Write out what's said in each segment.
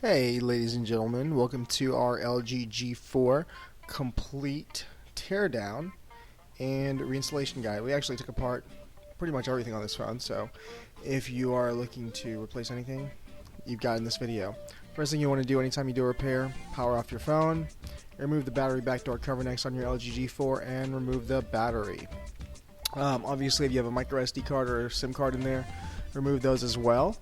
Hey ladies and gentlemen, welcome to our LG G4 complete teardown and reinstallation guide. We actually took apart pretty much everything on this phone, so if you are looking to replace anything, you've got in this video. First thing you want to do anytime you do a repair, power off your phone, remove the battery backdoor cover next on your LG G4, and remove the battery. Obviously if you have a micro SD card or a SIM card in there, remove those as well.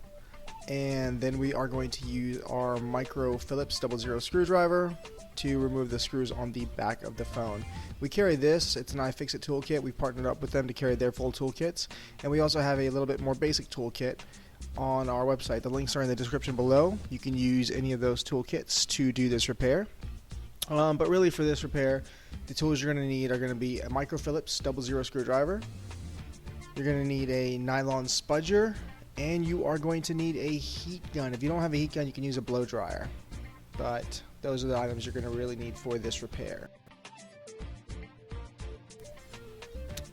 And then we are going to use our micro Phillips 00 screwdriver to remove the screws on the back of the phone. We carry this, it's an iFixit toolkit. We've partnered up with them to carry their full toolkits, and we also have a little bit more basic toolkit on our website. The links are in the description below. You can use any of those toolkits to do this repair. But really for this repair, the tools you're going to need are going to be a micro Phillips 00 screwdriver. You're going to need a Nylon Spudger, and you are going to need a heat gun. If you don't have a heat gun, you can use a blow dryer. But those are the items you're going to really need for this repair.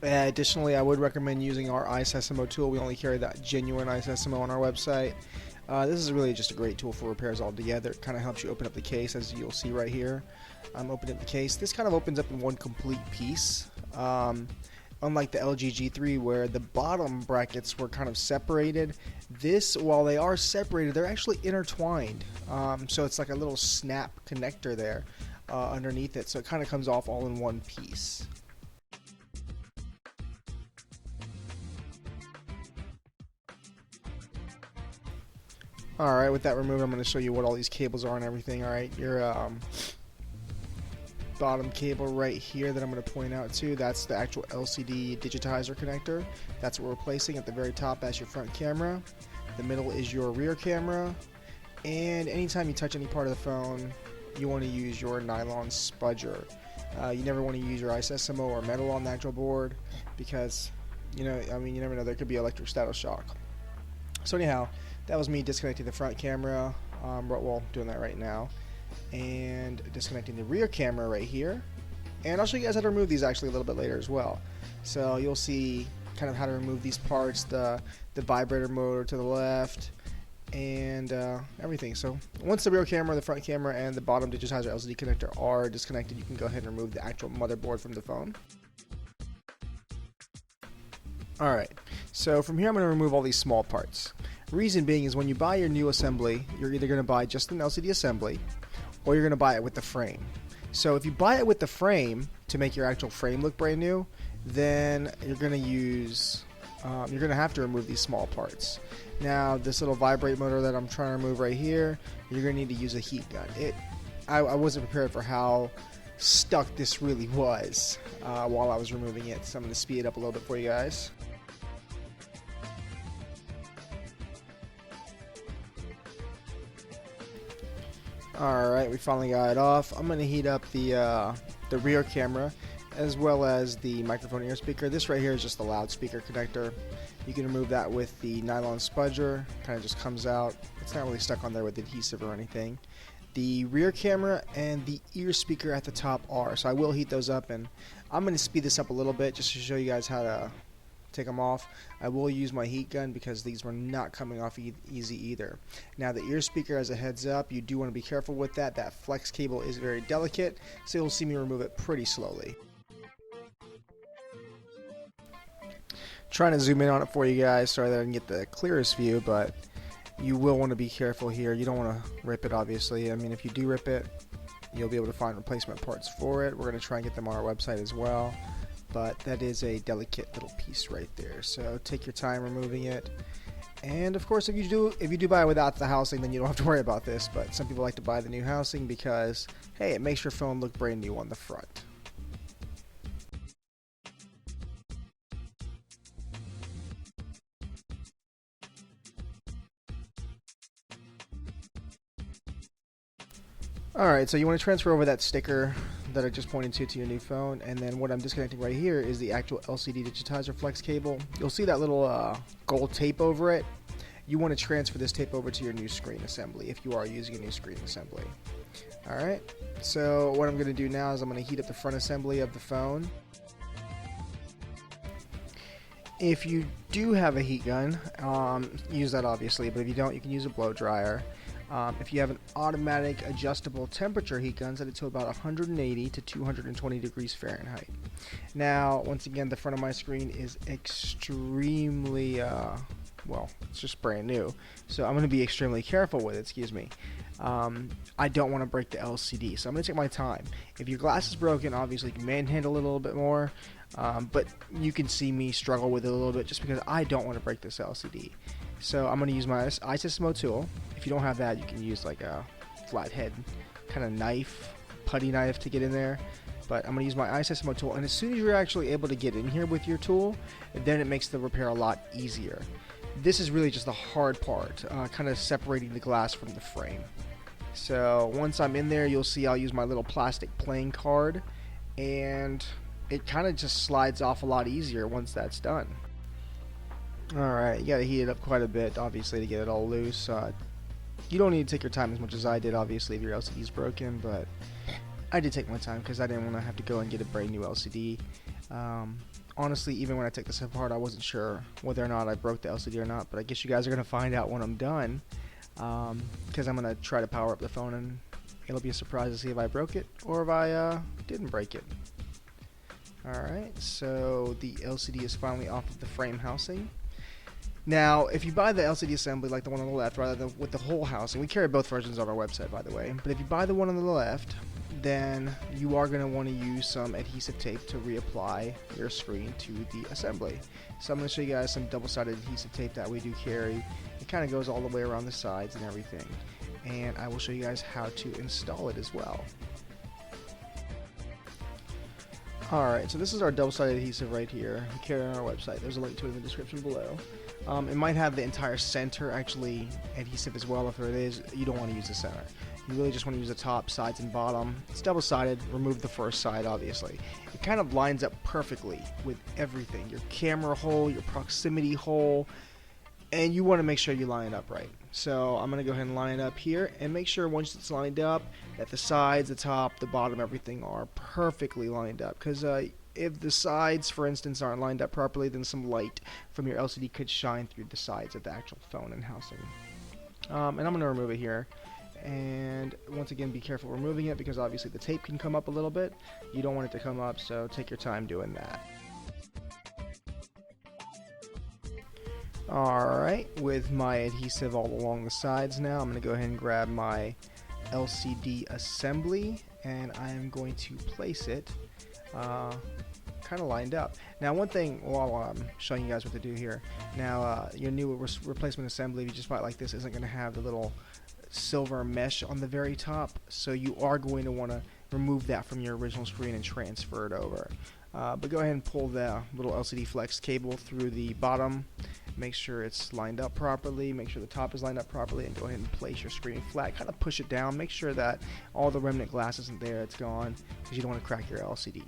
Additionally, I would recommend using our iSesamo tool. We only carry that genuine iSesamo on our website. This is really just a great tool for repairs altogether. It kind of helps you open up the case, as you'll see right here. I'm opening up the case. This kind of opens up in one complete piece. Unlike the LG G3 where the bottom brackets were kind of separated, this, while they are separated, they're actually intertwined. So it's like a little snap connector there underneath it, so it kind of comes off all in one piece. Alright, with that removed, I'm going to show you what all these cables are and everything. Alright, your bottom cable right here that I'm going to point out to, that's the actual LCD Digitizer Connector. That's what we're replacing. At the very top, that's your front camera. The middle is your rear camera. And anytime you touch any part of the phone, you want to use your Nylon Spudger. You never want to use your iSesamo or metal on the actual board because, you never know, there could be electrostatic shock. So anyhow, that was me disconnecting the front camera. Doing that right now. And disconnecting the rear camera right here, and I'll show you guys how to remove these actually a little bit later as well. So you'll see kind of how to remove these parts, the vibrator motor to the left, and everything. So once the rear camera, the front camera, and the bottom digitizer LCD connector are disconnected, you can go ahead and remove the actual motherboard from the phone. Alright, so from here I'm going to remove all these small parts. Reason being is when you buy your new assembly, you're either going to buy just an LCD assembly, or you're going to buy it with the frame. So if you buy it with the frame to make your actual frame look brand new, then you're going to have to remove these small parts. Now this little vibrate motor that I'm trying to remove right here, you're going to need to use a heat gun. I wasn't prepared for how stuck this really was while I was removing it, so I'm going to speed it up a little bit for you guys. Alright, we finally got it off. I'm going to heat up the rear camera as well as the microphone ear speaker. This right here is just the loudspeaker connector. You can remove that with the Nylon Spudger. Kind of just comes out. It's not really stuck on there with adhesive or anything. The rear camera and the ear speaker at the top are. So I will heat those up, and I'm going to speed this up a little bit just to show you guys how to take them off. I will use my heat gun because these were not coming off easy either. Now the ear speaker, as a heads up, you do want to be careful with that. That flex cable is very delicate, so you'll see me remove it pretty slowly. Trying to zoom in on it for you guys. Sorry that I didn't get the clearest view, but you will want to be careful here. You don't want to rip it, obviously. I mean, if you do rip it, you'll be able to find replacement parts for it. We're going to try and get them on our website as well. But that is a delicate little piece right there, so take your time removing it. And of course, if you do buy it without the housing, then you don't have to worry about this. But some people like to buy the new housing because, hey, it makes your phone look brand new on the front. Alright, so you want to transfer over that sticker that I just pointed to your new phone, and then what I'm disconnecting right here is the actual LCD Digitizer flex cable. You'll see that little gold tape over it. You want to transfer this tape over to your new screen assembly if you are using a new screen assembly. Alright, so what I'm going to do now is I'm going to heat up the front assembly of the phone. If you do have a heat gun, use that obviously, but if you don't, you can use a blow dryer. If you have an automatic adjustable temperature heat gun, set it to about 180 to 220 degrees Fahrenheit. Now, once again, the front of my screen is extremely, well, it's just brand new, so I'm going to be extremely careful with it, excuse me. I don't want to break the LCD, so I'm going to take my time. If your glass is broken, obviously you can manhandle it a little bit more, but you can see me struggle with it a little bit just because I don't want to break this LCD. So I'm going to use my iSesamo tool. If you don't have that, you can use like a flathead kind of knife, putty knife to get in there. But I'm going to use my iSesamo tool, and as soon as you're actually able to get in here with your tool, then it makes the repair a lot easier. This is really just the hard part, kind of separating the glass from the frame. So once I'm in there, you'll see I'll use my little plastic playing card, and it kind of just slides off a lot easier once that's done. Alright, you gotta heat it up quite a bit, obviously, to get it all loose. You don't need to take your time as much as I did, obviously, if your LCD is broken, but I did take my time because I didn't want to have to go and get a brand new LCD. Honestly, even when I took this apart, I wasn't sure whether or not I broke the LCD or not, but I guess you guys are going to find out when I'm done, because I'm going to try to power up the phone, and it'll be a surprise to see if I broke it or if I didn't break it. Alright, so the LCD is finally off of the frame housing. Now, if you buy the LCD assembly like the one on the left rather than with the whole housing, we carry both versions on our website, by the way, but if you buy the one on the left, then you are going to want to use some adhesive tape to reapply your screen to the assembly. So I'm going to show you guys some double-sided adhesive tape that we do carry. It kind of goes all the way around the sides and everything, and I will show you guys how to install it as well. Alright, so this is our double-sided adhesive right here. We carry it on our website. There's a link to it in the description below. It might have the entire center actually adhesive as well. If it is, you don't want to use the center. You really just want to use the top, sides, and bottom. It's double-sided. Remove the first side, obviously. It kind of lines up perfectly with everything. Your camera hole, your proximity hole, and you want to make sure you line it up right. So I'm going to go ahead and line it up here and make sure once it's lined up that the sides, the top, the bottom, everything are perfectly lined up. Because if the sides, for instance, aren't lined up properly, then some light from your LCD could shine through the sides of the actual phone and housing. And I'm going to remove it here. And once again, be careful removing it because obviously the tape can come up a little bit. You don't want it to come up, so take your time doing that. Alright, with my adhesive all along the sides now, I'm going to go ahead and grab my LCD assembly, and I am going to place it kind of lined up. Now, one thing while I'm showing you guys what to do here, now your new replacement assembly, if you just buy it like this, isn't going to have the little silver mesh on the very top, so you are going to want to remove that from your original screen and transfer it over. But go ahead and pull the little LCD flex cable through the bottom, make sure it's lined up properly, make sure the top is lined up properly, and go ahead and place your screen flat. Kind of push it down, make sure that all the remnant glass isn't there, it's gone, because you don't want to crack your LCD.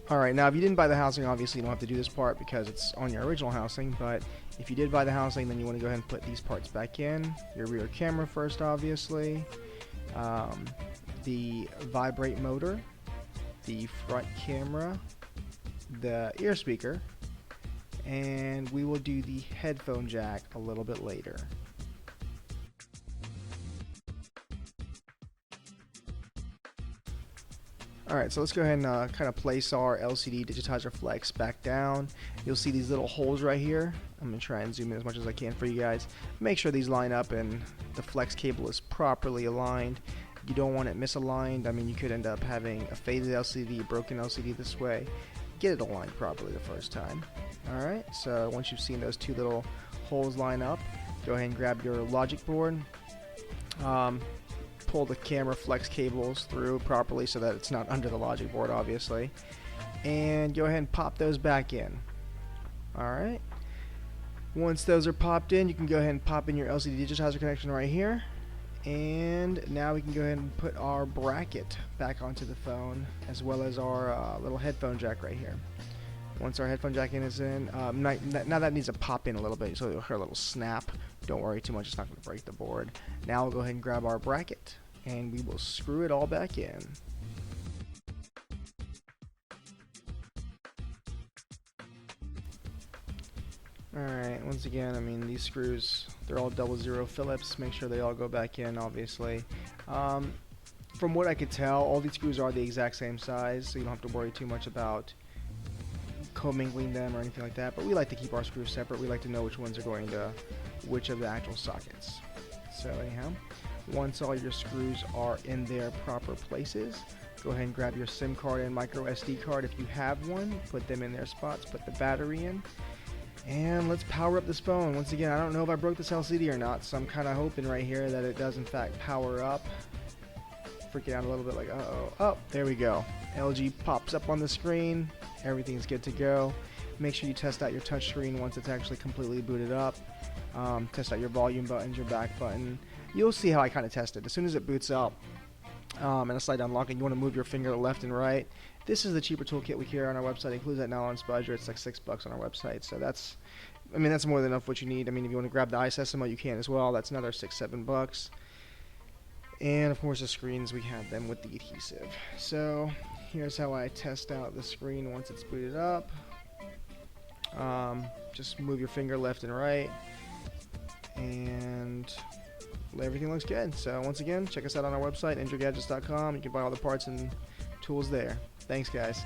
Alright, now if you didn't buy the housing, obviously you don't have to do this part because it's on your original housing, but if you did buy the housing, then you want to go ahead and put these parts back in. Your rear camera first, obviously, the vibrate motor, the front camera, the ear speaker, and we will do the headphone jack a little bit later. Alright, so let's go ahead and kind of place our LCD Digitizer Flex back down. You'll see these little holes right here. I'm going to try and zoom in as much as I can for you guys. Make sure these line up and the flex cable is properly aligned. You don't want it misaligned. I mean, you could end up having a faded LCD, a broken LCD this way. Get it aligned properly the first time. Alright, so once you've seen those two little holes line up, go ahead and grab your logic board. Pull the camera flex cables through properly so that it's not under the logic board, obviously, and go ahead and pop those back in. Alright, once those are popped in, you can go ahead and pop in your LCD Digitizer connection right here, and now we can go ahead and put our bracket back onto the phone as well as our little headphone jack right here. Once our headphone jack is in, now that needs to pop in a little bit, so you'll hear a little snap. Don't worry too much, it's not going to break the board. Now we'll go ahead and grab our bracket, and we will screw it all back in. Alright, once again, I mean, these screws, they're all 00 Phillips. Make sure they all go back in, obviously. From what I could tell, all these screws are the exact same size, so you don't have to worry too much about commingling them or anything like that. But we like to keep our screws separate. We like to know which ones are going to which of the actual sockets. So anyhow, once all your screws are in their proper places, go ahead and grab your SIM card and micro SD card if you have one. Put them in their spots, put the battery in, and let's power up this phone. Once again, I don't know if I broke this LCD or not, so I'm kind of hoping right here that it does in fact power up. Freaking out a little bit like, uh-oh. Oh, there we go. LG pops up on the screen. Everything's good to go. Make sure you test out your touch screen once it's actually completely booted up. Test out your volume buttons, your back button. You'll see how I kind of test it. As soon as it boots up and a slide down lock, and you want to move your finger left and right, this is the cheaper toolkit we carry on our website. It includes that Nylon Spudger. It's like $6 on our website. So that's more than enough what you need. I mean, if you want to grab the iSesamo, you can as well. That's another $6-7. And of course the screens, we have them with the adhesive. So here's how I test out the screen once it's booted up. Just move your finger left and right, and everything looks good. So once again, check us out on our website, enjoygadgets.com. You can buy all the parts and tools there. Thanks, guys.